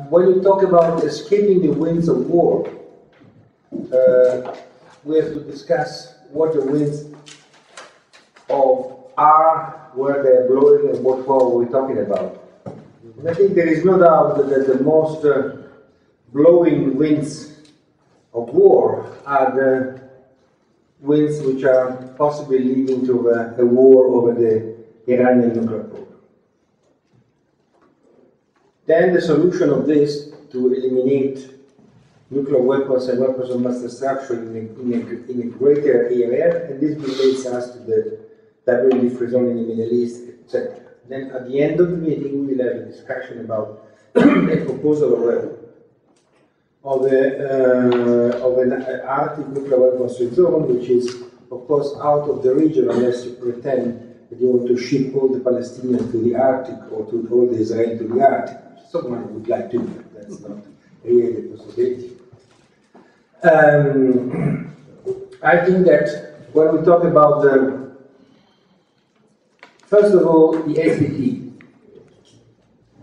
When you talk about escaping the winds of war, we have to discuss what the winds are, where they're blowing, and what war we're talking about. And I think there is no doubt that the most blowing winds of war are the winds which are possibly leading to a war over the Iranian nuclear program. Then the solution of this to eliminate nuclear weapons and weapons of mass destruction in a greater area, and this relates us to the WMD free zone in the Middle East, etc. Then at the end of the meeting, we will have a discussion about a proposal of an Arctic nuclear weapons free zone, which is, of course, out of the region unless you pretend that you want to ship all the Palestinians to the Arctic or to all the Israel to the Arctic. Someone would like to, but that's not really a possibility. I think that when we talk about first of all, the NPT.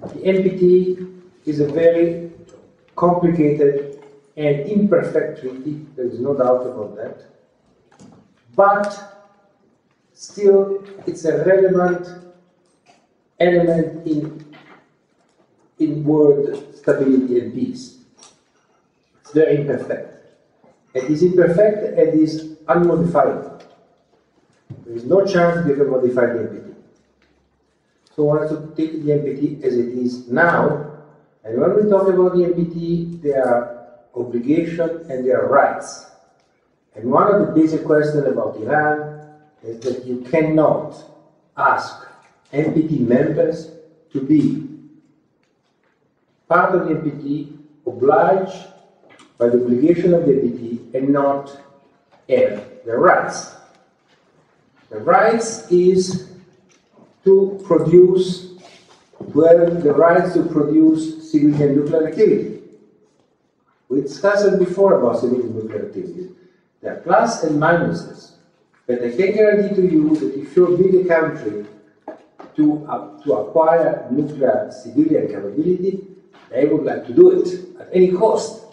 The NPT is a very complicated and imperfect treaty, there is no doubt about that. But still, it's a relevant element in world stability and peace. It's very imperfect. It is imperfect and it is unmodifiable. There is no chance that you can modify the NPT. So I want to take the NPT as it is now, and when we talk about the NPT, there are obligations and there are rights. And one of the basic questions about Iran is that you cannot ask NPT members to be part of the NPT, obliged by the obligation of the NPT, and not have the rights. The rights is to produce, the rights to produce civilian nuclear activity. We discussed it before about civilian nuclear activities. There are pluses and minuses, but I can guarantee to you that if you're a big country to acquire nuclear civilian capability, they would like to do it at any cost,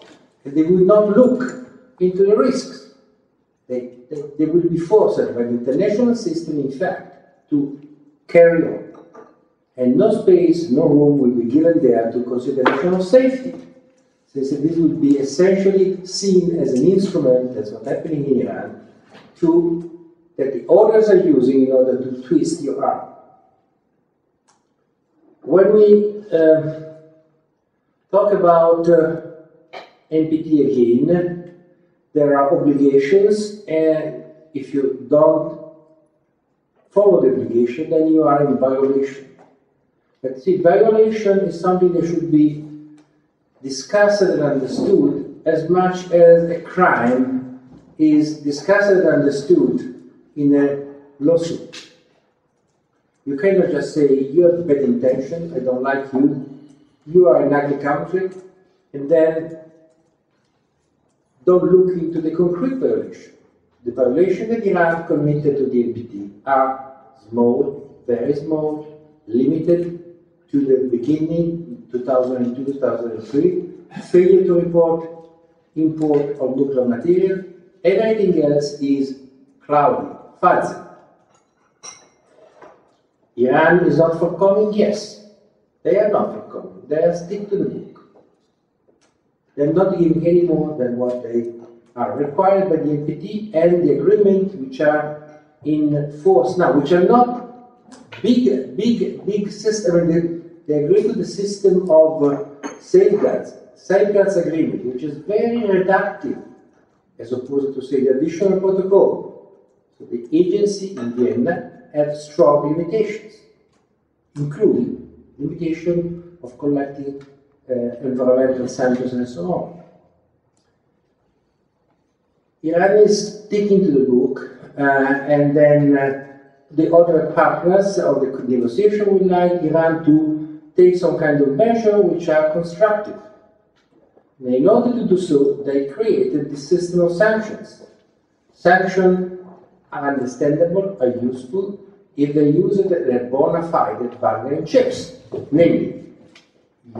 and they will not look into the risks. They will be forced by the international system, in fact, to carry on. And no space, no room will be given there to consider national safety. So this would be essentially seen as an instrument, that's what's happening in Iran, that the others are using in order to twist your arm. When we talk about NPT again, there are obligations, and if you don't follow the obligation, then you are in violation. But see, violation is something that should be discussed and understood as much as a crime is discussed and understood in a lawsuit. You cannot just say, you have bad intention, I don't like you, you are an ugly country, and then don't look into the concrete violation. The violation that Iran committed to the NPT are small, very small, limited to the beginning, 2002, 2003, failure to report import of nuclear material. Everything else is cloudy, fuzzy. Iran is not forthcoming? Yes. They are not forthcoming. They are stick to the book. They are not giving any more than what they are required by the NPT and the agreement which are in force now, which are not big system. I mean, they agree to the system of safeguards agreement, which is very reductive, as opposed to, say, the additional protocol. So the agency in Vienna has strong limitations, including limitation of collecting environmental samples and so on. Iran is sticking to the book, and then the other partners of the negotiation would like Iran to take some kind of measure which are constructive. And in order to do so, they created this system of sanctions. Sanctions are understandable, are useful, if they use it at bona fide bargaining chips. Namely,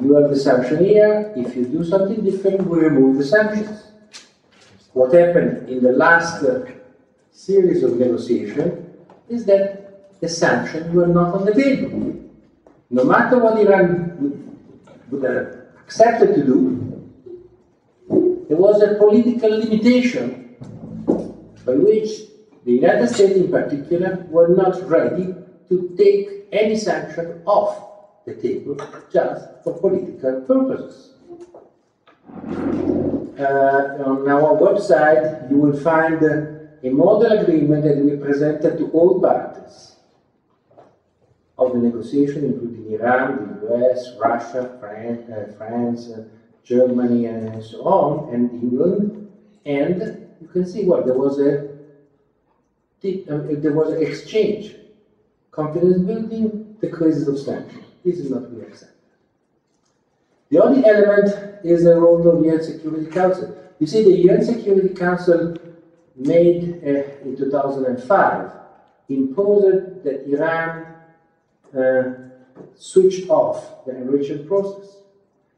You have the sanction here. If you do something different, we remove the sanctions. What happened in the last series of negotiations is that the sanctions were not on the table. No matter what Iran would have accepted to do, there was a political limitation by which the United States in particular were not ready to take any sanction off the table just for political purposes. On our website you will find a model agreement that we presented to all parties of the negotiation, including Iran, the US, Russia, France, Germany, and so on, and England. And you can see what there was an exchange, confidence building, the crisis of sanctions. This is not we accept. The only element is the role of the UN Security Council. You see, the UN Security Council made in 2005 imposed that Iran switched off the enrichment process.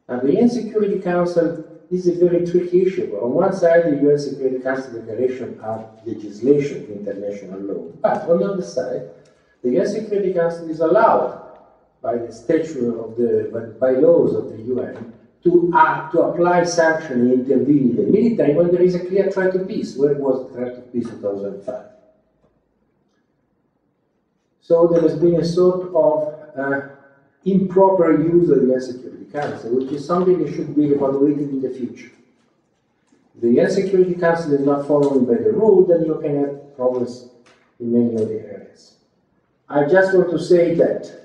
Now, the UN Security Council is a very tricky issue. On one side, the UN Security Council declaration are legislation, international law, but on the other side, the UN Security Council is allowed by the statute of the bylaws of the UN to apply sanctions and intervene in the military when there is a clear threat to peace. Where was the threat to peace in 2005? So there has been a sort of improper use of the UN Security Council, which is something that should be evaluated in the future. If the UN Security Council is not following by the rule, then you can have problems in many other areas. I just want to say that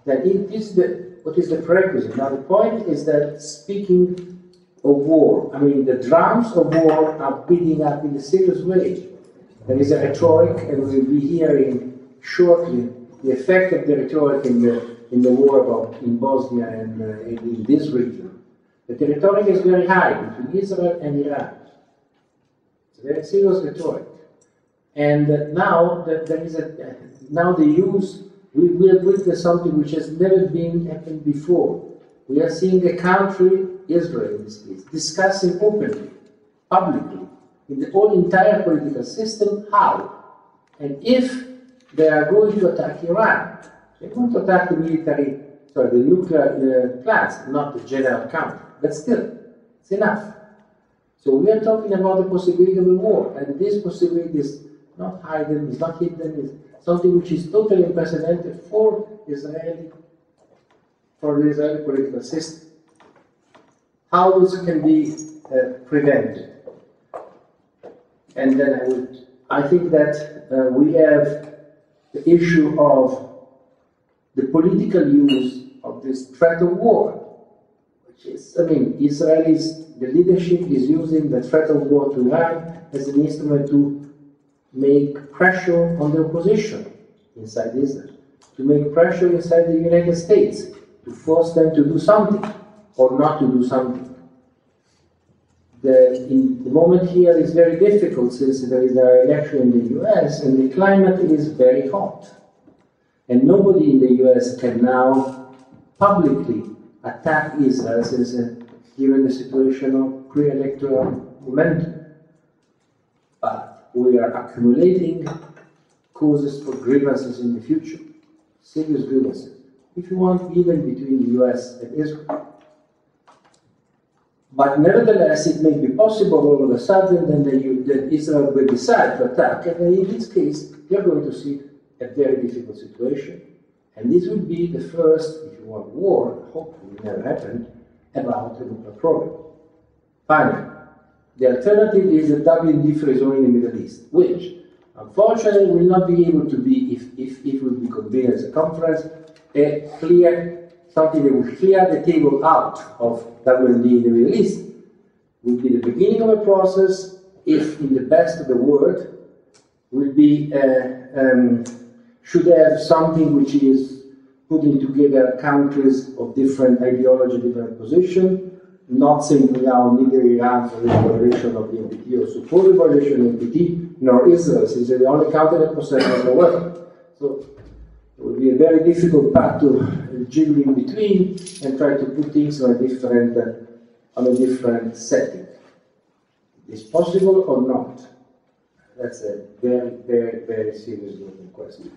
it is what is the prerequisite. Now the point is that speaking of war, I mean the drums of war are beating up in a serious way. There is a rhetoric, and we will be hearing shortly the effect of the rhetoric in the war in Bosnia and in this region. But the rhetoric is very high between Israel and Iran. It's a very serious rhetoric. And now we have witnessed something which has never happened before. We are seeing a country, Israel in this case, discussing openly, publicly, in the whole entire political system, how and if they are going to attack Iran. They want to attack the nuclear plants, not the general country. But still, it's enough. So we are talking about the possibility of a war, and this possibility is not hidden, it's not hidden, it's something which is totally unprecedented for the Israeli political system. How this can be prevented? And then I think that we have the issue of the political use of this threat of war, which is, the leadership is using the threat of war to Iran as an instrument to make pressure on the opposition inside Israel, to make pressure inside the United States, to force them to do something or not to do something. The moment here is very difficult since there is an election in the US and the climate is very hot. And nobody in the US can now publicly attack Israel since given the situation of pre-electoral momentum. But we are accumulating causes for grievances in the future, serious grievances, if you want, even between the US and Israel. But nevertheless, it may be possible all of a sudden that Israel will decide to attack, and in this case, you're going to see a very difficult situation. And this will be the first, if you want, war, hopefully never happen, about the nuclear program. Finally, the alternative is the WMD free zone in the Middle East, which unfortunately will not be able to be, if it will be convened as a conference, something that will clear the table out of WMD in the Middle East. Will be the beginning of a process, if in the best of the world, will be, should have something which is putting together countries of different ideology, different position, not simply now neither Iran for the violation of the NPT or supposed violation of the NPT, nor Israel, since they're the only country that possesses the weapon. So It will be a very difficult path to jiggle in between and try to put things on a different setting. Is possible or not? That's a very, very, very serious looking question.